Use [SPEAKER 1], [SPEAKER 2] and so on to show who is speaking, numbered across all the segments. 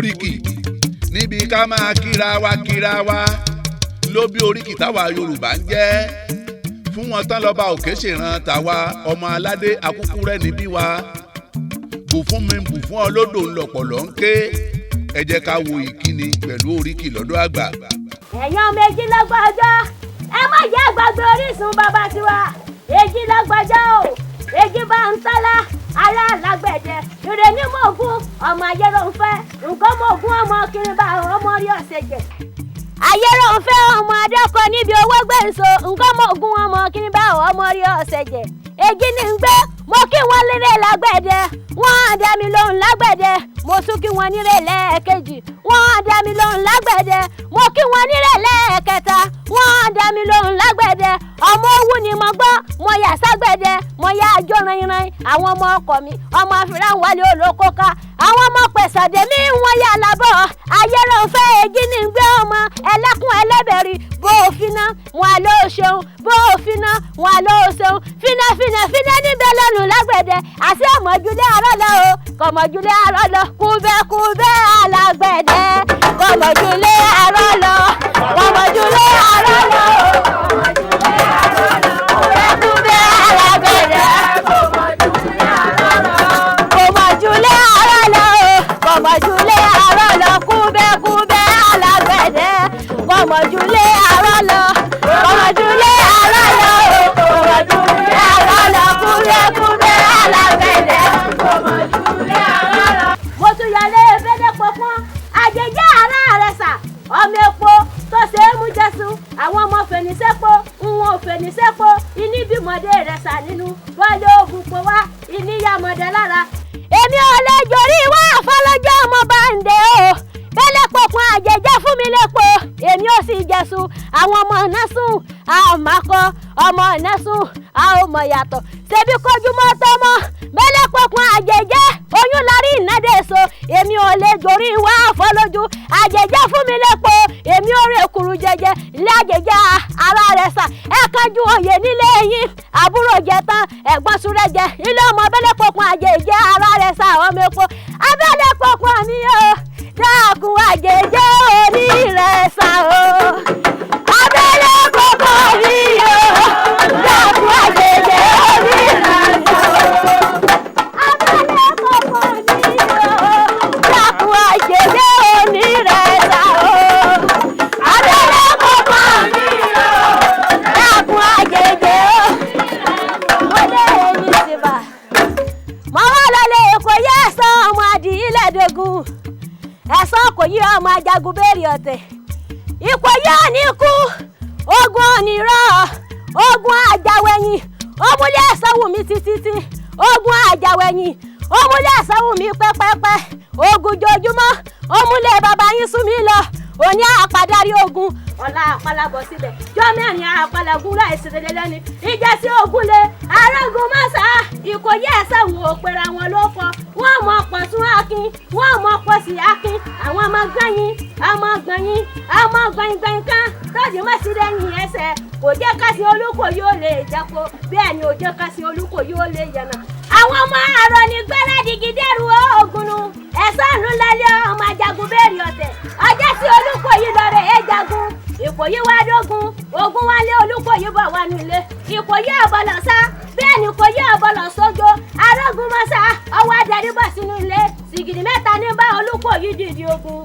[SPEAKER 1] oríkì níbi ká máa kíra wa ló bí oríkì táwa Yorùbá ń jẹ́ fún wọn tán lọ́ba òkè ṣèràn tàwa ọmọ aládé akúkú rẹ̀ níbí wa bù fún mi bù fún ọlọ́dọ̀ ńlọpọ̀lọ́ ń ké ẹ jẹ́ ká wo ìkíni pẹ̀lú oríkì lọ́dọ̀ àgbà.
[SPEAKER 2] ẹ̀yàn méjìlélọ́gbọ̀n ọjọ́ ẹ má jẹ́ àgbàgbé orísun bàbá tiwa èjìlélọ́gbọ̀njọ́ o èjì bá ń tọ́lá ará alágbẹ̀dẹ ìrè ní mọ̀ọ́gùn ọmọ ayéròǹfẹ́ nǹkan mọ̀ọ́gùn ọmọ kìrìbà ọmọ rí ọ̀sẹ̀ jẹ. ayéròǹfẹ́ ọmọ adẹ́kọ̀ níbi owó gbèǹso nǹkan mọ̀ọ́gùn ọmọ kìrìbà ọmọ rí ọ̀sẹ̀ jẹ. èjì ní ń gbé mo kí wọn lérè lágbẹ̀dẹ wọ́n dá mi lóhùn lágbẹ̀dẹ mo tún kí wọn nírè lẹ́ẹ̀kejì wọ́n dá mi lóhùn lágbẹ̀dẹ mo kí wọn nírè lẹ́ẹ̀kẹta wọ́n dá mi lóhùn lágbẹ̀dẹ ọmọ owó ni mo gbọ́ mo yà ságbẹ̀dẹ mo yà àjọ rinrin àwọn ọmọ ọkọ mi ọmọ àfihàn wálé olókóká àwọn ọmọ pẹ̀sàdé mi wọ́n yà lábọ̀ ayéròǹfẹ́ èjì ní gbé ọmọ ẹlẹ́kùn ẹlẹ́bẹ̀rí bó o finá wọn ló ṣeun bó o finá wọn ló ṣeun fínà níbẹ̀ lẹ́nu lágbẹ̀dẹ àti ọmọjúlé arọ́ lọ o kọmọjúlé arọ́ lọ kúbẹ́kúbẹ́ alágbẹ̀dẹ kọmọjúlé arọ́ lọ kọmọjúlé arọ́ lọ kọmọjúlé arọ́ lọ kúbẹ́kúbẹ́ alágbẹ̀dẹ kọmọjúlé arọ́ lọ kọmọjúlé arọ́ lọ kúbẹ́kúbẹ́ alágbẹ̀dẹ kọmọjúlé arọ́ lọ kọmọjúlé arọ́ lọ kọmọjúlé arọ́ lọ kúbẹ́kúbẹ́ alágbẹ̀dẹ kọmọjúlé arọ́ lọ. mo tún yọlé fẹ́lẹ́ pọpọ́n àjẹjẹ́ ara rẹ̀ sà ọmọ epo tó ṣe é mú jẹ́sù àwọn ọmọ fèrèsẹ́pọ̀ ń fèrèsẹ́pọ̀ iní bímọdé rẹ̀ sà nínú wọlé ogun pọ̀ wá iní yàmọ̀dé lára. èmi ò lè jorí wá àfọlọ́jọ́ ọmọ bá ń dé o bẹ́lẹ̀ pọ̀pọ̀ àjẹjẹ́ fún mi lẹ́pọ̀ èmi ò sì jẹ́sù àwọn ọmọ náà sùn a ò má kọ́ ọmọ náà sùn a ò mọ̀ yàtọ̀ ṣebí kojúmọ́ tọmọ bẹ́lẹ̀ pọ̀pọ̀ àjẹjẹ́ oyún larí ìnádẹ́sọ èmi ò lè jorí wá àfọlọ́jú àjẹjẹ́ fún mi lẹ́pọ̀ èmi ò rè kúrú jẹjẹ ilé àjẹjẹ́ ara rẹ̀ sà ẹ kájú oyè nílé yín àbúrò jẹ tán ẹ̀gbọ́n súrẹ́ jẹ ilé ọmọ bẹ́lẹ̀ pọ̀pọ̀ àjẹjẹ́ ara rẹ̀ sà ọmọ epo abẹ́lẹ̀ pọ̀pọ̀ mi o dákun àjẹjẹ́ orí rẹ̀ sà o abẹ́lẹ̀ pọ̀pọ̀ mi o dákun àjẹjẹ́ orí rẹ̀ sà o abẹ́lẹ̀ pọ̀pọ̀ mi o dákun àjẹjẹ́ orí rẹ̀ sà o abẹ́lẹ̀ pọ̀pọ̀ mi o dákun àjẹjẹ́ wọlé ní tìbà mọ́ wá lọ́lẹ̀ èkó yẹ́ ẹ̀sán ọmọ adìyílẹ̀ dógún ẹ̀sán kò yí ọmọ ajagun bẹ́ẹ̀rì ọ̀tẹ̀ ipò yóò ní kú ogun onírọ̀ ogun àjàwẹ̀yìn òmùlẹ̀ ẹ̀sán wù mí títí ogun àjàwẹ̀yìn òmùlẹ̀ ẹ̀sán wù mí pẹ́pẹ́pẹ́ ogun jojúmọ́ òmùlẹ̀ bàbá yín sún mi lọ òní àpàdárí ogun ọ̀la àpàlàbọ̀ sílẹ̀ jọ́ mẹ́rin àpàlàgún láì ṣèlérí lẹ́ni ìjẹ́ sí ogun lé arógun mọ́sá ìkòyí ẹ̀sẹ̀ wọn ò pera wọn ló kọ wọ́n mọ pọ̀ tún akin wọ́n mọ pọ̀ sí akin àwọn ọmọ gbẹ̀yìn ọmọ gbẹ̀yìn kan tọ́jú mọ́ sí lẹ́yìn ẹsẹ̀ kò jẹ́ kásì olúkò yóò lè jẹ́po bẹ́ẹ̀ ni ò jẹ́ kásì olúkò yóò lè yànnà. àwọn ọmọ àárọ̀ ní gbẹ́rẹ́dìgì dẹ́rù oògùn nu ẹ̀sán ìlú lálẹ́ ọmọ ajagun bẹ́ẹ̀rì ọ̀tẹ̀ ọjọ́ sí olúkò yìí lọ́rẹ̀ ẹ̀ jagun ìkòyí wá dógun ogun wálé olúkòyí bọ̀ wá nílé ìkòyí ọ̀bọ̀lọ̀ sá bẹ́ẹ̀ ni ìkòyí ọ̀bọ̀lọ̀ sójó arógun mọ́sá ọwọ́ adarí bọ̀ sínú ilé sìgìdì mẹ́ta ní bá olúkòyí dìdì ogun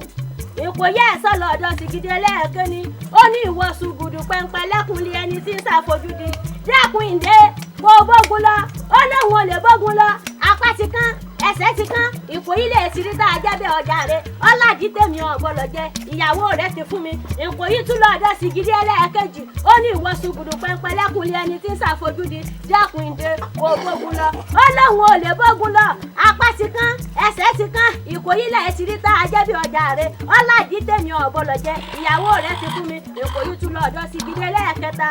[SPEAKER 2] ìkòyí ẹ̀sọ́ lọ́dọ̀ sìgìdì ẹlẹ́ẹ̀kẹ́ni ó ní ìwọ̀sùn gùdù pẹ́ńpẹ́ lẹ́kùnlé ẹni tí ń ṣàfojúdi dẹ́kun ìdè kó bógun lọ ó lóun ò lè bógun lọ apá ti kán ẹsẹ̀ ti kán ìkòyí lè ti rí tá a jábẹ́ ọjà rẹ̀ ọ̀làjì tèmi ọ̀gbọ́lọ̀ jẹ ìyàwó rẹ̀ ti fún mi ìkòyí tún lọ́dọ̀ sìgìdì ẹlẹ́ẹ̀kejì ó ní ìwọ̀sùn gùdù pẹ́ńpẹ́ lẹ́kùnlé ẹni tí ń ṣàfojúdi dẹ́kun ìdè kó bógun lọ ó lóun ò lè bógun lọ apá ti kán ẹsẹ̀ ti kán ìkòyí lè ti rí tá a jábẹ́ ọjà rẹ̀ ọ̀làjì tèmi ọ̀gbọ́lọ̀ jẹ ìyàwó rẹ̀ ti fún mi ìkòyí tún lọ́dọ̀ sìgìdì ẹlẹ́ẹ̀kẹta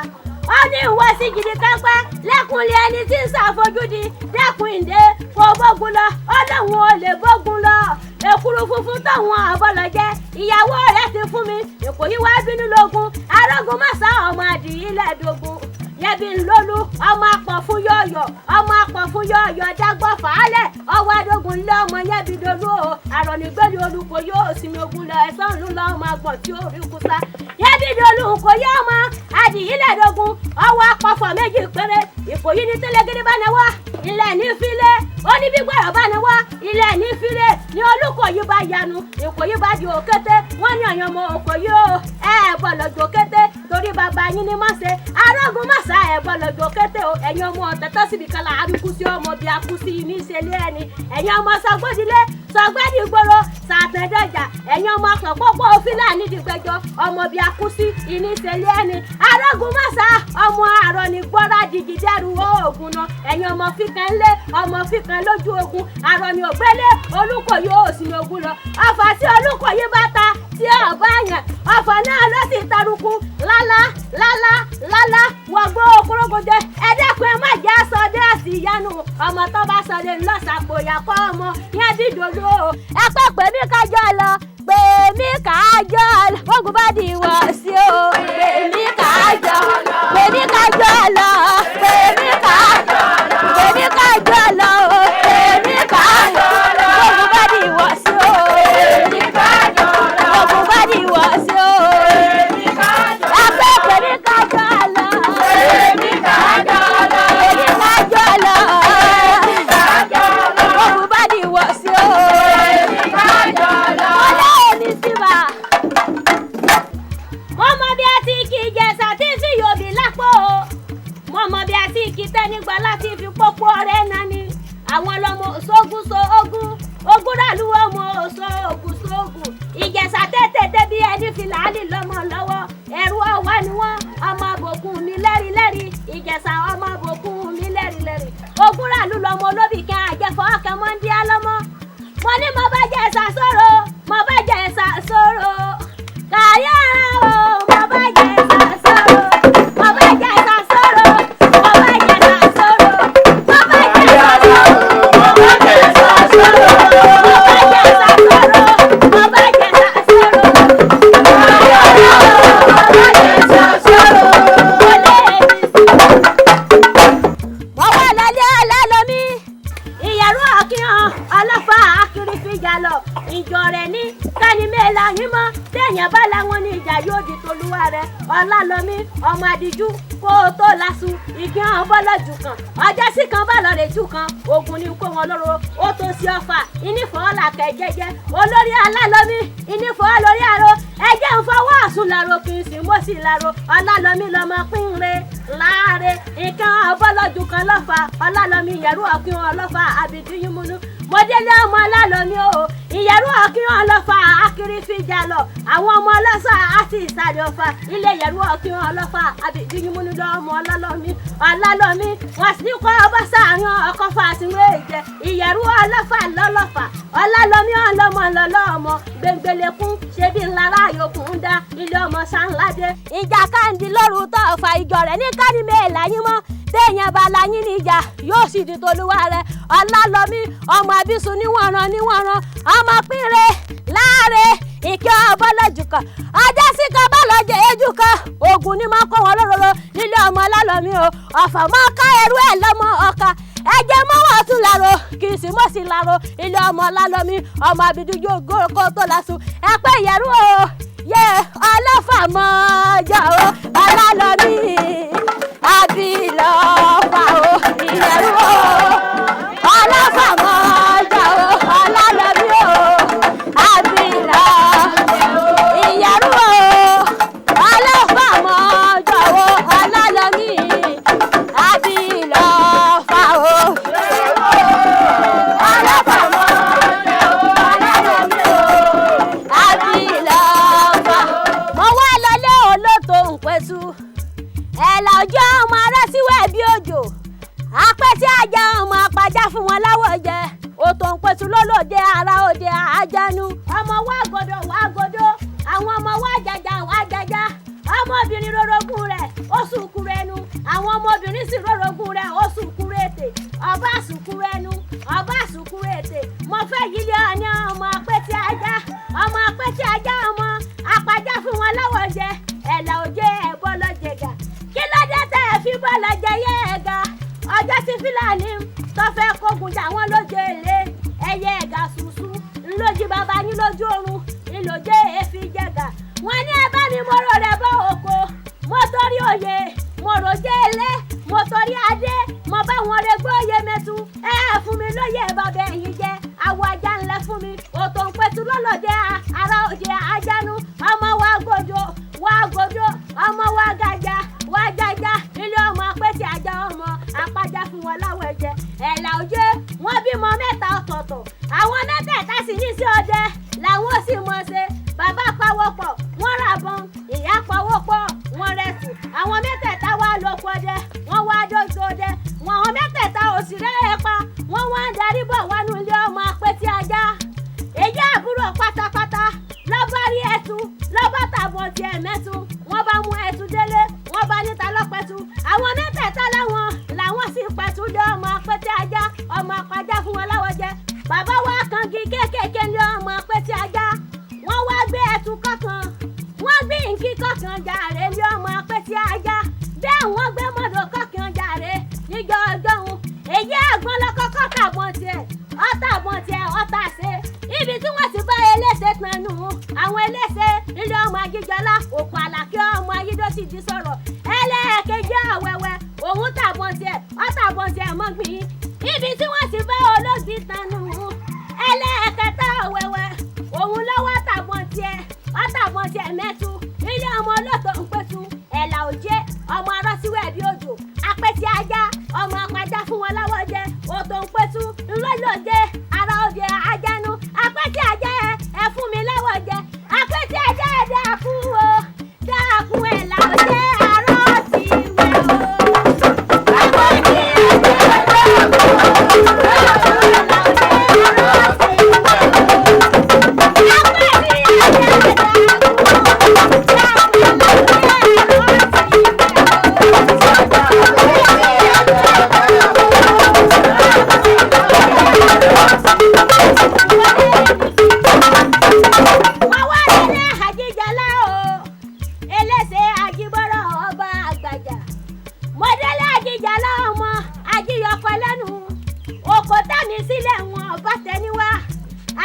[SPEAKER 2] ó ní ìwọ sìgìdì kápẹ́ lẹ́kùnlé ẹni tí ń ṣàfojúdi dẹ́kun ìdè kó bógun lọ ó lóun ò lè bógun lọ èkúrú funfun tóun àbọ̀lọ̀ jẹ ìyàwó rẹ̀ ti fún mi ìkòyí wá bínú lógun arógun mọ́sá ọmọ adìyílẹ̀ dógún yẹbi ńlọlú ọmọ apọ̀ fún yọ̀ọ̀yọ̀ ọmọ apọ̀ fún yọ̀ọ̀yọ̀ dágbọ́ fàálẹ̀ ọwọ́ adógun lé ọmọ yẹbi dolú o àrọ̀nìgbẹ́lì olùkọ́ yóò sinmi ogun lọ ẹ̀sán ńlú lọ ọmọ agbọ̀n tí ó rí kúta yẹbi dolú kò yẹ ọmọ adìyílẹ̀dógún ọwọ́ apọ̀fọ̀ méjì péré ìkòyí ní tẹ́lẹ̀gẹ́dẹ́ bá náwó ilẹ̀ ní fílẹ̀ ó ní gbígbọ́rọ̀ bá náwó ilẹ̀ ní fílẹ̀ ní Olúkòyí bá yanu Ìkòyí bá di òkété wọ́n ní ọ̀yàn ọmọ Ìkòyí o bọ̀ lọ́jọ́ kété torí bàbá yín ní mọ̀ọ́sẹ̀ arógun mọ̀ọ́sà bọ̀ lọ́jọ́ kété o ẹ̀yin ọmọ ọ̀tẹ̀tẹ̀ síbi kan láàrin kú sí ọmọ bíi akúsí ní ìṣẹ̀lẹ̀ ẹni ẹ̀yin ọmọ sọgbọ́dílé sọgbẹ́dì gbòòrò sàtẹ̀dọ̀jà ẹ̀yin ọmọ pọ̀pọ̀ Fúlàní dìgbẹ́jọ ọmọ bíi akúsí ní ìṣẹ̀lẹ̀ ẹni arógun mọ̀ọ́sà ọmọ àrọ̀ ní gbọ́ra dìgídẹ́rù oògùn náà ẹ̀yin ọmọ fíkan lé ọmọ fíkan lójú ogun àrọ̀ ní ògbélé Olúkòyí ò sí ní ogun lọ ọfà tí Olúkòyí bá ta tí ọba yẹn ọfà náà ló sì tarukú lálá wọgbó okúrógójẹ ẹdẹkùn ẹ má jẹ sọdẹ àti ìyanu ọmọ tó bá sọdẹ ńlọsàpòyà kọ ọmọ yẹn dídòdò ẹ pé pèmí kájọ lọ pèmí kájọ lọ gbogbo bá di wọ sí o pèmí kájọ lọ pèmí kájọ lọ pèmí kájọ lọ pèmí kájọ lọ pèmí kájọ lọ gbogbo bá di wọ sí o pèmí kájọ lọ gbogbo bá di wọ sí o pèmí kájọ lọ ẹ pé pèmí kájọ lọ pèmí kájọ lọ pèmí kájọ lọ pèmí kájọ lọ gbogbo bá di wọ sí o pèmí kájọ lọ ọlọ́ọ̀ni síbà mo mọ bí a ti kí Ìjẹ̀ṣà tí fi yòbí lápò mo mọ bí a ti kí tẹ́nígbà láti fi pópó ọ̀rẹ́ nání àwọn ọlọ́mọ sógun ogun ràlú ọmọ sógun Ìjẹ̀ṣà tètè débi ẹni fìlàálì lọ́mọ lọ́wọ́ ẹ̀rù ọ̀wá ni wọ́n ọmọ àbòkùn mi lẹ́rìí Ìjẹ̀ṣà ọmọ àbòkùn mi lẹ́rìí ogun ràlú lọ́mọ olóbì kan àjẹfọ́ ọkàn mọ́ ń dí álọ́mọ́ mo ní mo bá Ìjẹ̀ṣà sọ̀rọ̀ mo bá Ìjẹ̀ṣà sọ̀rọ̀ kàyà o mo bá Ìjẹ̀ṣà sọ̀rọ̀ mo bá Ìjẹ̀ṣà sọ̀rọ̀ mo bá Ìjẹ̀ṣà sọ̀rọ̀ mo bá Ìjẹ̀ṣà sọ̀rọ̀ mo bá Ìjẹ̀ṣà sọ̀rọ̀ mo bá Ìjẹ̀ṣà sọ̀rọ̀ mo bá Ìjẹ̀ṣà sọ̀rọ̀ mo bá Ìjẹ̀ṣà sọ̀rọ̀ mo wà lálẹ́ alálọ́mí ìyàrá àkíyàn ọlọ́pàá akiri fìjà lọ ìjọ rẹ̀ ní kánimẹ́lá yín mọ́ téèyàn bá láwọn ní ìjà yóò di tolúwa rẹ̀ ọlálọ́mí ọmọ àdìjú kó o tó lasu ìkíhàn bọ́lọ́jù kan ọjọ́ sí kan bá lọ́ọ́ rẹ̀ jù kan ogun ni kó wọn lóró ó tó sí ọfà ìnífọ̀ọ́ làkẹ́ jẹ́jẹ́ olórí alálọ́mí ìnífọ̀ọ́ lórí àrò ẹjẹ́ ń fọwọ́ ọ̀sùn làrò kì í sì mọ́ sí làrò ọlálọ́mí lọ́mọ pínre láàrẹ ìkíhàn bọ́lọ́jù kan lọ́fà ọlálọ́mí ìyẹ̀rú ọ̀kíhàn ọlọ́fà àbìdíyìnmúnú mo délé ọmọ alálọ́mí o ìyẹ̀rú ọ̀kíhàn ọlọ́fà akiri fìjà lọ àwọn ọmọ ọlọ́sà àti ìsàlẹ̀ ọ̀fà ilé ìyẹ̀rú ọ̀kíhàn ọlọ́fà àbìdíyìnmúnú ọmọ ọlálọ́mí wọ́n sì kọ́ ọbọ̀ sáàrin ọkọ̀ fàṣìwé ìjẹ ìyẹ̀rú ọlọ́fà lọ́lọ́fà ọlálọ́mí ọlọ́mọ lọ́lọ́mọ gbẹngbẹlẹ́kún ṣe bí ńlára yòókù ń dá ilé ọmọ sáńládé ìjà káńdì lóru tó ọ̀fà ìjọ rẹ̀ ní kánimẹ́ẹ̀lá yín mọ́ téèyàn bá la yín níjà yóò sì di tolúwa rẹ̀ ọlálọ́mí ọmọ abisun níwọ̀nran ọmọ pínre láàrẹ ìkẹ́ ọbọ̀lọ́jù kan ajá sí kan bá lọ jẹ ejú kan ogun ni máa kó wọn lóróró nílé ọmọ alálọ́mí o ọ̀fà máa ká ẹrú ẹ̀ lọ́mọ ọ̀ka ẹjẹ mọ́wọ́ tún láró kì í sì mọ́ sí láró ilé ọmọ alálọ́mí ọmọ abidujú kó tó lásù ẹ pé ìyẹ̀rú o yẹ ọlọ́fà mọ́ ọjọ́ o alálọ́mí abilọ́fà o ìyẹ̀rú o ọlọ́fà mọ́ ọjọ́ o alálọ́mí o abilọ́fà ìyẹ̀rú o ọlọ́fà mọ́ ọjọ́ o alálọ́mí abilọ́fà o ọlọ́fà mọ́ ọjọ́ o alálọ́mí o abilọ́fà. mo wá lọlé olóòtú npẹ̀tù ẹ̀là ọjọ́ ọmọ arásíwẹ̀ bí òjò apẹ́tí ajá ọmọ apájá fún wọn láwọ̀ jẹ òtò npẹ̀tù lólòdì ara òde àjánu ọmọ wa gbọdọ̀ wá gbọdọ̀ àwọn ọmọ wa jàjà wá jàjà ọmọbìnrin rorogún rẹ̀ ó sùkúrú ẹnu àwọn ọmọbìnrin sì rorogún rẹ̀ ó sùkúrú ètè ọba sùkúrú ẹnu ọba sùkúrú ètè mo fẹ́ yílé ọ̀ní ọmọ apẹ́tí ajá ọmọ apájá fún wọn láwọ̀ jẹ ẹ̀là òjé ẹ̀bọ́ lọ́jẹ̀gà kí ló dé tẹ́ ẹ fi bọ́ kógun jà wọ́n lójú èlé ẹyẹ ẹ̀gà ṣùṣù ńlójú bàbá yín lójú oorun ńlójú èéfì jẹ̀gà wọ́n ní ẹ bá mi mọ́rọ̀ rẹ̀ bọ́ òkò mo torí òye mo ròjé ilé mo torí adé mo bá wọn rẹ gbọ́ òye mẹ́tu ẹ fún mi lóye bàbá ẹ̀yìn jẹ́ àwọ̀ ajá ńlẹ̀ fún mi òtò ń pẹ̀tù lọ́lọ́dẹ ara òjè ajánu ọmọ wa gòjò ọmọ wa gàjà wa jàjà ilé ọmọ apẹ̀tì ajá ọmọ apájá fún wọn láwọ̀ ẹ̀jẹ̀ ẹ̀là òjé wọ́n bímọ mẹ́ta ọ̀tọ̀ọ̀tọ̀ àwọn mẹ́tẹ̀ẹ̀ta sì ní sí ọdẹ làwọn ò sì mọ̀ ṣe bàbá pawọ́pọ̀ wọ́n rà bọ́n ìyá pawọ́pọ̀ wọ́n rẹ̀sù àwọn mẹ́tẹ̀ẹ̀ta wá lóko ọdẹ wọ́n wá dójú ọdẹ wọn àwọn mẹ́tẹ̀ẹ̀ta ò sì rẹ́ pa wọ́n wá ń darí bọ̀ wánú ilé ọmọ apẹ̀tì ajá èyí àbúrò pátápátá lọ́ba rí ẹ̀tù lọ́ba tàbọ̀ tiẹ̀ mẹ́tù wọ́n bá mú ẹ̀tù délé wọ́n bá níta lọ́pẹ̀tù àwọn mẹ́tẹ̀ẹ̀ta làwọn sì pẹ̀tù lé ọmọ apẹ̀tì ajá ọmọ apájá fún wọn láwọ̀ jẹ bàbá wa kangi kéékèèké lé ọmọ apẹ̀tì ajá wọ́n wá gbé ẹ̀tù kọ̀ọ̀kan wọ́n gbé nkí kọ̀ọ̀kan jàre lé ọmọ apẹ̀tì ajá bẹ́ẹ̀ wọ́n gbé mọ́dọ̀ kọ̀ọ̀kan jàre níjọ́ ọjọ́ òun èyí àgbọn lọ́kọ́kọ́ tàbọn tiẹ̀ ọ̀tà ṣe ibi tí wọ́n ti bá eléṣe pẹ̀lú àwọn eléṣe ilé ọmọ ajíjọlá òkú àlàkí ọmọ ayídọ́sì ti sọ̀rọ̀ ẹlẹ́ẹ̀kejì àwẹ̀wẹ̀ òun tàbọn tiẹ̀ mọ́gbìn ibi tí wọ́n ti bá olóògbé tanu ẹlẹ́ẹ̀kẹta àwẹ̀wẹ̀ òun lọ́wọ́ tàbọn tiẹ̀ mẹ́tu ilé ọmọ olóòtú ń pẹ̀tù ẹ̀là òjé ọmọ arọ́síwẹ̀ bí òjò apẹ̀tì ajá ọmọ apájá fún wọn láwọ̀ jẹ òtò ń pẹ̀tù ńlọ́lọ́dẹ ara òde ajánu apẹ̀tì ajá ẹ fún mi láwọ̀ jẹ apẹ̀tì ajá ẹ dákun o dákun ẹ̀là òjé arọ́síwẹ̀ o. apẹ̀tì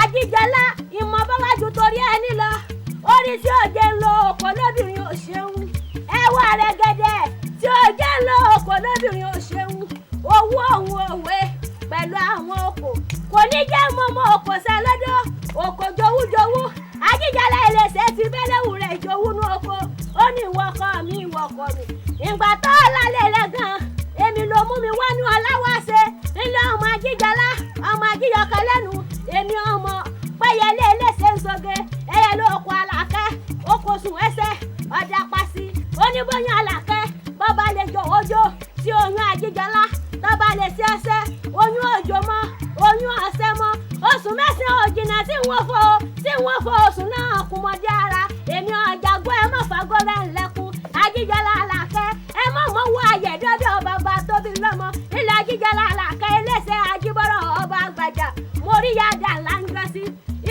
[SPEAKER 2] Ajíjọlá ìmọ̀ bọ́wájú torí ẹni lọ orí tí òjé ń lo òkò lóbìnrin ò ṣeun ẹwà rẹ̀ gẹ̀dẹ̀ tí òjé ń lo òkò lóbìnrin ò ṣeun owó òun òwe pẹ̀lú àwọn òkò kò ní jẹ́ mọ́mọ́ òkò sẹ́lọ́dọ̀ òkò jowújowú Ajíjọlá ẹlẹ́sẹ̀ ti bẹ́lẹ́wù rẹ̀ jowú ní oko ó ní ìwọ̀kọ̀ mi ìgbà tó lálẹ́ rẹ̀ gan èmi ló mú mi wánú ọláwáṣe ńlọ ọmọ Ajíjọlá ọmọ Ajíyọkọ lẹ́nu èmi ọmọ pẹ́yẹlé ẹlẹ́sẹ̀ ń soge ẹyẹ ló kọ Àlàkẹ́ ó kò sùn ẹsẹ̀ ọ̀dà pàṣí oníbóyún Àlàkẹ́ bọ́ba lè jọ ojó tí oyún Ajíjọlá tọ́ba lè ṣe ẹsẹ̀ oyún òjò mọ́ oyún ọ̀sẹ̀ mọ́ oṣù mẹ́sàn-án òjìnà tí wọ́n fọ oṣù náà kún mọ́dé ara èmi ọ̀jàgbọ́ ẹ mọ̀ fagọ́rẹ́ ńlẹ́kùn Ajíjọlá Àlàkẹ́ ẹ mọ̀ mọ́ wọ ayẹ̀dọ́dọ̀ bàbá tóbi lọ́mọ ilẹ̀ Ajíjọlá Àlàkẹ́ ẹlẹ́sẹ̀ Ajíbọ́rọ̀ ọba àgbàjà mórí yàda ńlá ń gbọ́ sí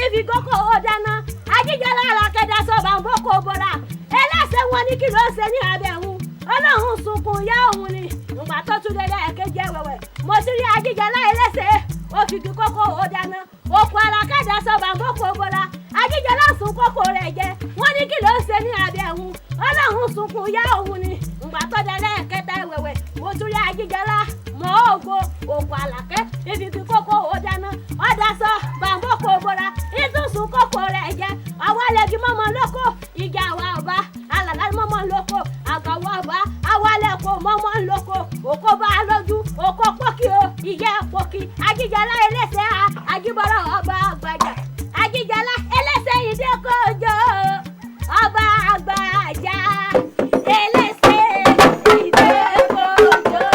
[SPEAKER 2] ibi kókó ó dáná Ajíjọlá Àlàkẹ́ dasọ bàbókò bọ́ra ẹlẹ́sẹ̀ wọn ní kí ló ṣe ní abẹ́hùn ọlọ́run sunkún yá òun ni ìgbà tó tún lélẹ̀ ẹ̀kejì ẹ̀wẹ̀wẹ̀ mo sì rí Ajíjọlá ẹlẹ́sẹ̀ ó fi kí kókó ó dáná òkú Àlàkẹ́ dasọ bàbókò bọ́ra Ajíjọlá sun kókó rẹ̀ jẹ wọ́n ní kí ló ṣe ní abẹ́hùn ọlọ́run sunkún yá òun ni ìgbà tó lélẹ̀ ẹ̀kẹta ẹ̀wẹ̀wẹ̀ mo tún rí Ajíjọlá mọ́ ògo òkú Àlàkẹ́ ibi kí kókó ó dáná ọ̀dàsọ bàbókò bọ́ra ìtúsùn kókó rẹ̀ jẹ àwọn alẹ́gí mọ́mọ́ lóko ìjà àwa ọba alàlá mọ́mọ́ lóko àgàwọ̀ ọba awalẹ̀kọ̀ mọ́mọ́ lóko òkò bá lójú òkò pọ́kì o ìyẹ́ pọ́kì Ajíjọlá ẹlẹ́sẹ̀ Ajíbọ́rọ̀ ọba àgbàjà Ajíjọlá ẹlẹ́sẹ̀ ìdẹ́kọ̀ọ́jọ́ ọba àgbàjà ẹlẹ́sẹ̀ ìdẹ́kọ̀ọ́jọ́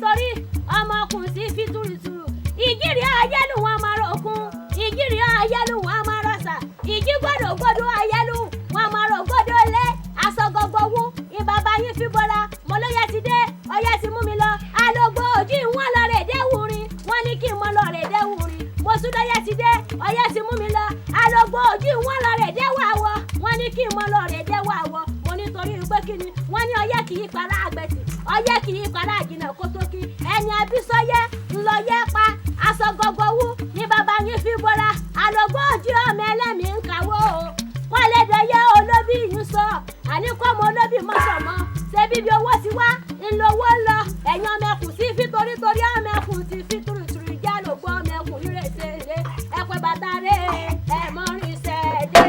[SPEAKER 2] nítorí ọmọkùnrin sí fi túrùtúrù ìjírí ayélu wọn máa rọkun ìjírí ayélu wọn máa rọsà ìjí gbọdọgbọdọ ayélu wọn máa rọ gbọdọ lé aṣọ gbogbo wú ìbàbá yín fi bọra mo lóye ti dé ọyẹ ti mú mi lọ alógbó ojú ìwọn lọ rè déwùrin wọn ní kí n mọ lọ rè déwùrin mo tún lóye ti dé ọyẹ ti mú mi lọ alógbó ojú ìwọn lọ rè déwà wọ wọn ní kí n mọ lọ rè déwà wọ mo nítorí pé kí ni wọn ní ọyẹ kì í para àgbẹ̀tì ọyẹ kì í para àjìnà kótókì ẹni abísọyẹ ńlọyẹ pa aṣọ gbogbo wú ní bàbá yín fi bọra alógbó ojú ọmọ ẹlẹ́mìí ń kàwó o kọ́lẹ́dẹ̀yẹ olóbì yín sọ àníkọ́mọ olóbì mọ́sọ̀mọ́ ṣé bíbí owó ti wá ńlọwọ́ lọ ẹ̀yin ọmọ ẹkùn sí fi torítorí ọmọ ẹkùn ti fi túrùtùrù ìjà lògbó ọmọ ẹkùn rírè ṣeré ẹ̀pẹ́ bàtà rẹ̀ ẹ̀mọ́rin ṣẹ̀dé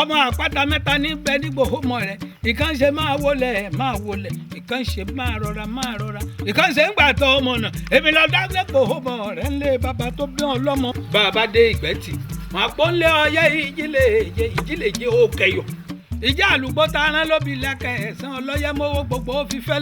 [SPEAKER 3] ọmọ àpáta mẹ́ta níbẹ̀ nígbòho mọ̀ rẹ̀ ìkan ṣe máa wọlé ìkan ṣe máa rọra ìkan ṣe ń gbà tọ́ ọmọ náà èmi lọ dágbé gbòho mọ̀ rẹ̀ ńlẹ̀ bàbá tó bí wọn lọ́mọ. bàbá dé ìgbẹ́tì wọn àpọ́nlé ọyẹ ìjìlèjì ó kẹyọ ìjà àlùgbò tá a rán lóbi lẹ́kẹ̀ ẹ̀sán ọlọ́yẹ mọ́wọ́ gbogbo ó fi fẹ́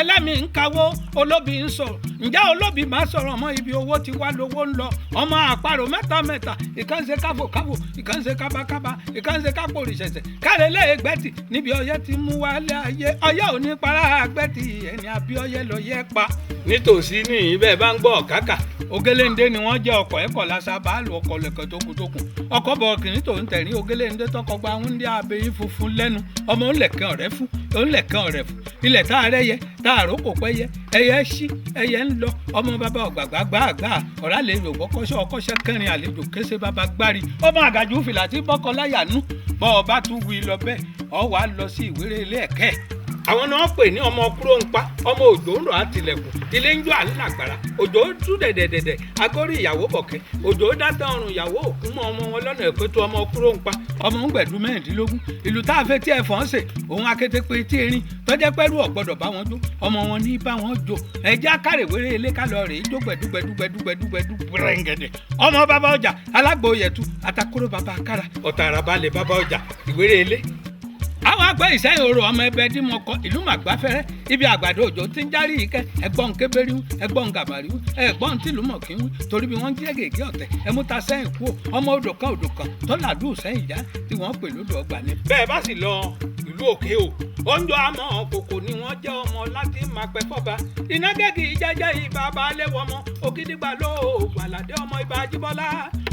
[SPEAKER 3] ẹlẹ́mi ń kawó olóbi ń sọ̀rọ̀ ǹjẹ́ olóbi máa sọ̀rọ̀ mọ́ ibi owó ti wá lówó ń lọ ọmọ àparò mẹ́ta ìkan ṣe káfòkáfò ìkan ṣe kábàkábà ìkan ṣe kápò rìṣẹ̀ṣẹ̀ káre lẹ́ẹ̀gbẹ́tì níbi ọyẹ ti mú wálé ayé ọyẹ ò ní para àgbẹ́tì ẹni àbí ọyẹ lọ yẹ pa. nítòsí ní ibẹ̀ bá ń gbọ́ ọ̀kákà Ògéléndé ni wọ́n jẹ́ ọkọ̀ ẹ̀kọ́ lásà báàlù ọkọ̀ lẹ̀kẹ̀ tókùtókùn ọkọ̀ bọ̀ọ̀kìnrin tó ń tẹ̀rín Ògéléndé tọkọ gba ń dí abẹ́yín funfun lẹ́nu ọmọ ńlẹ̀kẹ́ ọ̀rẹ́ fún ńlẹ̀kẹ́ ọ̀rẹ́ fún ilẹ̀ tá a rẹ́ yẹ tá a rókò pẹ́ yẹ ẹyẹ ṣí ẹyẹ ń lọ ọmọ bàbá ọ̀gbàgbà gbàgbà ọ̀rá lè rò bọ́kọ́ṣọ́ ọkọ́ṣẹ́ kẹrin àlejò kése bàbá gbárí ọmọ àgàjù fìlà tí bọ́kọ láyà nú bọ́ ọ bá tún wí lọ bẹ́ẹ̀ ọ wàá lọ sí ìwéré ilé ẹ̀kẹ́ àwọn náà pè ní ọmọ kúrò ń pa ọmọ òjò ń rọ àtìlẹ̀kùn ilé ń jó àlàgbàrá òjò tú dẹ̀dẹ̀dẹ̀dẹ̀ agórí ìyàwó bọ̀kẹ́ òjò dátà ọrùn ìyàwó òkú mọ́ ọmọ wọn lọ́nà ìpẹ́tù ọmọ kúrò ń pa ọmọ ń gbẹ̀dú mẹ́rìndínlógún ìlú tá a fẹ́ tí ẹ̀fọ́n ṣe òun akété pé tí erin tọ́jẹ́ pẹ́rú ọ̀gbọ́dọ̀ bá wọn jó ọmọ wọn ní bá wọn jó ẹjẹ́ akárèwéré ilé kálọ̀ rèé jó gbẹ̀dúgbẹ̀dúgbẹ̀dúgbẹ̀dú rẹ̀ǹgẹ̀dẹ̀ ọmọ bàbá ọjà alágbó yẹtu atakóró bàbá akára ọ̀tà àràbálẹ̀ bàbá ọjà ìwéré ilé àwọn àgbẹ̀ ìsẹ́yìn orò ọmọ ẹbẹ̀ tí mo kọ ìlú màgbáfẹ́rẹ́ ibi àgbàdo òjò tí ń járí ìkẹ́ ẹ̀gbọ́n kébéríwú ẹ̀gbọ́n gàbàríwú ẹ̀gbọ́n tìlúmọ̀kínwú torí bí wọ́n jẹ́ gègé ọ̀tẹ̀ ẹ̀múta sẹ́yìn kú ọmọ odò kan tó làdú sẹ́yìn já tí wọ́n pè lódò ọgbà ní. bẹ́ẹ̀ bá sì lọ ìlú òkè o oúnjẹ àmọ́ kòkò ni wọ́n jẹ́ ọmọ láti máa pẹ́ fọ́ba iná gẹ́gì jẹ́jẹ́ ibà balẹ̀ wọmọ ògidìgbà lóògùn àlàdé ọmọ ibà jíbọ́lá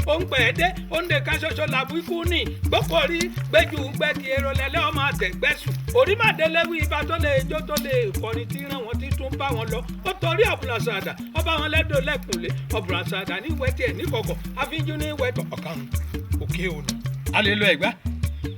[SPEAKER 3] ó ń pẹ́ dé ó ń de ká ṣoṣo làbú ikú ní gbókòrí gbẹ́jú gbẹ́kì èrò lẹ́lẹ́ ọmọ àtẹ̀gbẹ́sù orí màdélẹ́wì ibà tó lè jó tó lè kọrin tí ràn wọ́n ti tún bá wọn lọ ó torí ọ̀bùràṣàdà ó bá wọn lẹ́dọ̀ lẹ́kùnlé ọ̀bùràṣàdà ní ìwẹ́ tiẹ̀ ní kọ̀kọ̀ àfíjú ní ìwẹ́ ọ̀kan òkè òní. a lè lo ẹ̀gbá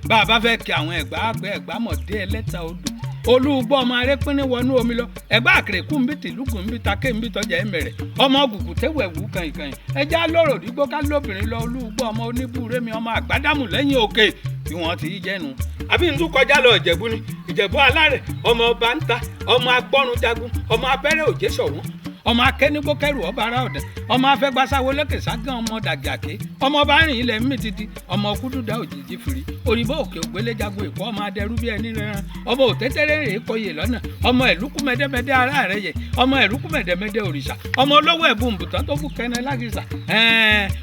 [SPEAKER 3] bá a bá fẹ́ kí àwọn ẹ̀gbá àgbẹ̀ ẹ̀gbá mọ̀ dé ẹlẹ́ta odò olúgbọ́ ọmọ arẹ́pínní wọnú omi lọ ẹgbẹ́ àkèrèkú ń bí tìlúgùn ń bí take ń bí tọjà ń bẹ̀rẹ̀ ọmọ gùgù tẹ́wẹ̀ wú kàìnkàìn ẹja lọ́rọ̀ dígbó ká lóbìnrin lọ olúgbọ́ ọmọ oníbúrẹ́mi ọmọ àgbádámù lẹ́yìn òkè bí wọ́n ti jẹ́nu. àbí n tún kọjá lọ ìjẹ̀bú ni ìjẹ̀bú alárẹ̀ ọmọ ọba ń ta ọmọ agbọ́run jagun ọmọ abẹ́rẹ́ òjé ṣọ̀wọ́n ọmọ akẹ́nigbó kẹrù ọba ara ọ̀dẹ ọmọ afẹ́gbasáwo lókè ságán ọmọ dàgàké ọmọ ọba rìn ilẹ̀ mítìtì ọmọ kúdùdá òjijì fìrí òyìnbó òkè ògbéléjago èkó ọmọ adẹrú bí ẹni rẹran ọmọ òtẹ́tẹ́rẹ́ rèé kọyè lọ́nà ọmọ ẹ̀lúkú mẹ́dẹ́mẹ́dẹ́ ara rẹ̀ yẹ ọmọ ẹ̀lúkú mẹ́dẹ́mẹ́dẹ́ òrìṣà ọmọ olówó ẹ̀bùn bùtọ́ tó fún kẹ́nẹ́ lágìsà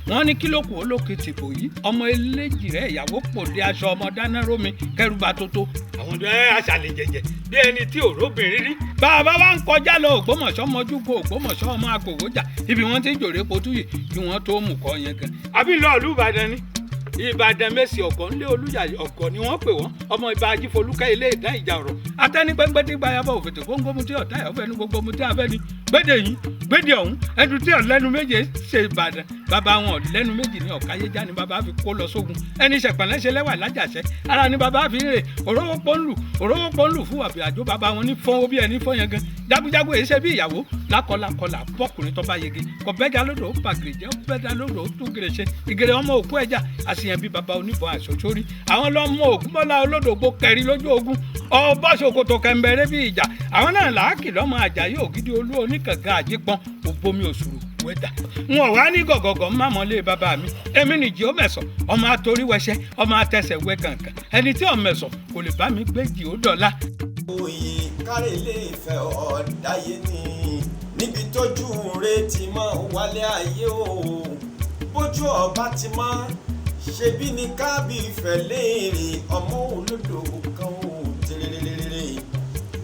[SPEAKER 3] wọ́n ní kílókù olókè tìpò yìí ọmọ eléjì rẹ̀ ìyàwó pòde aṣọ ọmọ dáná rómi kẹrùbà tótó àwọn aṣàlẹ̀ jẹjẹ bí ẹni tí òróbìnrin rí bàbá wa ń kọjá lọ Ògbómọ̀ṣọ́ mọ́júgbò Ògbómọ̀ṣọ́ ọmọ àgògójà ibi wọ́n ti ń jòrè potú yìí kí wọ́n tó mú kọ́ yẹn gan. àbí lọ́ọ̀lù Ìbàdàn ni Ìbàdàn mẹ́sì ọ̀gọ́ ńlé olúyà ọ̀gọ́ ni wọ́n pè wọ́n ọmọ ìbá ajífolúkẹ́ ilé ìdá ìjà ọ̀rọ̀ atẹ́nigbẹ́ngbẹ́ tí gbayabọ̀ òfètè góńgómù tí ọ̀tá ẹ̀ ọ̀fẹ́ ní gbogbo mu tí a fẹ́ ni gbédè yìí gbédè ọ̀hún ẹnu tí ọ̀lẹ́nu méje ṣe Ìbàdàn bàbá wọn ọ̀lẹ́nu méjì ní ọ̀káyéjá ni bàbá fi kó lọ sógun ẹni ṣẹ̀pẹ̀lẹ́ ṣe lẹ́wà lájàṣẹ́ ara ni bàbá fi ń rè òróró pọ́nlù fún àbí àjò bàbá wọn ní fọ́n bí ẹni fọ́n yẹn gan jagunjago èyí ṣe bí ìyàwó lákọlákọlà bọ́kùnrin tó bá yege kọ̀bẹ́jà lódò ó pàgìrì jẹ́ bẹ́jà lódò ó tún gèrè ṣe ìgèrè ọmọ òkú ẹja àṣìyàn bíi bàbá oníbọn àṣọṣórí àwọn lọ́mọ ògúnmọ́lá olódògbò kẹrí lójú ogun ọba ṣòkòtò kẹmbẹrẹ bíi ìjà àwọn náà làákì lọ́mọ àjàyí ògidì olú oníkànga àjípọn òbomi òṣùrù wẹ́dà wọn wá ní gọ̀gọ̀gọ̀ mámọ́lé bàbá mi èmi nìjì ó mẹ̀sọ̀ ọmọ àtòrí wẹṣẹ ọmọ àtẹsẹ̀ wẹ kàǹkàn ẹni tí ò mẹ̀sọ̀ kò lè bá mi gbé jì ó dọ̀la.
[SPEAKER 4] òye kárẹ̀ lè fẹ́ ọ̀dáyé ni níbi tójú rẹ ti mọ́ wálé ayé o bójú ọba ti mọ́ ṣebí ni kábí ìfẹ́ léèrè ọmọ olódò kan ò tẹ̀lélẹ́lẹ́lẹ́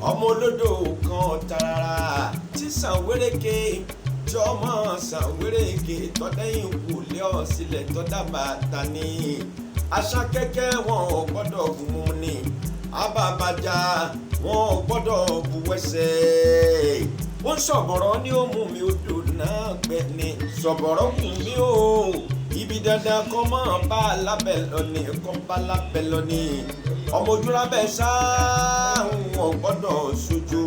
[SPEAKER 4] ọmọ olódò kan tarara tí Sànwéréke tí ọmọ Sànwéréke tọ́dẹ́yìn kò lé ọ sílẹ̀ tọ́dàbà ta ni àṣà kẹ́kẹ́ wọn ò gbọ́dọ̀ gùn ni àbàbàjá wọn ò gbọ́dọ̀ buwẹ́sẹ̀ ó sọ̀bọ̀rọ̀ ní ó mú mi odò náà gbẹ ni sọ̀bọ̀rọ̀ kù mí o ibi dandan kọ́ mọ́ bá lábẹ́ lọ ni kọ́ bá lábẹ́ lọ ni ọmọ ojúlábẹ́ sáà wọn gbọ́dọ̀ sojú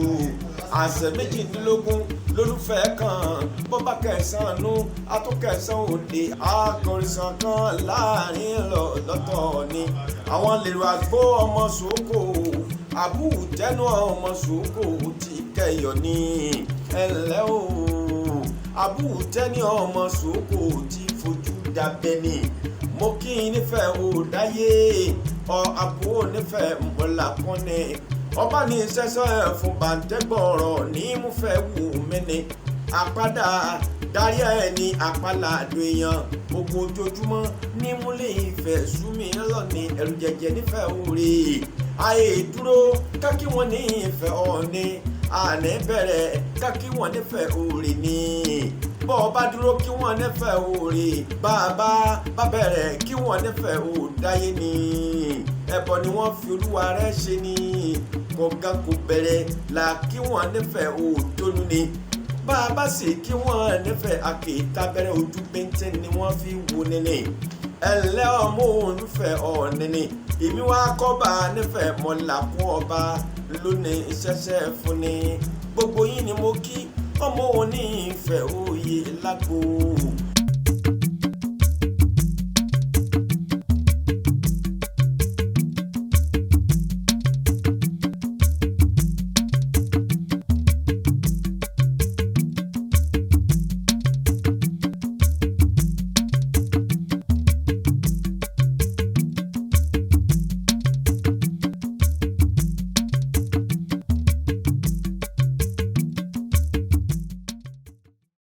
[SPEAKER 4] àṣẹ méjìdínlógún lólùfẹ́ kan bọ́bá kẹsàn-án nú atúnkẹsàn-án òde akọrinsan kan láàrin lọ́tọ̀ ni àwọn lèrò àgbo ọmọ sòókò àbújẹ́nu ọmọ sòókò ti kẹyọ ní ẹ̀lẹ́ o àbújẹ́ni ọmọ sòókò ti fojú dábẹ́ ni mo kí n nífẹ̀ẹ́ ò dáyé ọ àbúrò nífẹ̀ẹ́ mọ́lá kan ní ọba ní sẹ́sọ́ ẹ̀ fún bàǹtẹ́gbọ̀rọ̀ ní múfẹ́ wù mí ni àpádà darí ẹ̀ ní àpàlà àdó èèyàn ogun ojoojúmọ́ ní múlẹ̀ ìfẹ́ súnmi lọ́ni ẹ̀rù jẹjẹ nífẹ̀ẹ́ òòrè ààyè dúró kákí wọn ní ìfẹ́ ọ̀ọ́ni àná bẹ̀rẹ̀ kákí wọn nífẹ̀ẹ́ òòrè ni bọ́ ọ bá dúró kí wọ́n nífẹ̀ẹ́ òòrè bàbá bá bẹ̀rẹ̀ kí wọ́n nífẹ̀ẹ́ òòdáyé ni ẹbọ ni wọ́n fi olúwa rẹ̀ ṣe ni kọ̀ọ̀gán kò bẹ̀rẹ̀ là kí wọ́n nífẹ̀ẹ́ òòtónú ni bàbá sì kí wọ́n nífẹ̀ẹ́ àkèéta bẹ̀rẹ̀ ojú péńté ni wọ́n fi wò nínú ẹ̀lẹ́ ọmọ olùfẹ́ ọ̀nìní èmi wá kọ́ba nífẹ̀ẹ́ mọ́làkún ọba lónìí ìṣẹ́ṣẹ́ fún ni gbogbo yín ni mo kí ọmọ onífẹ̀ẹ́ òye lágbo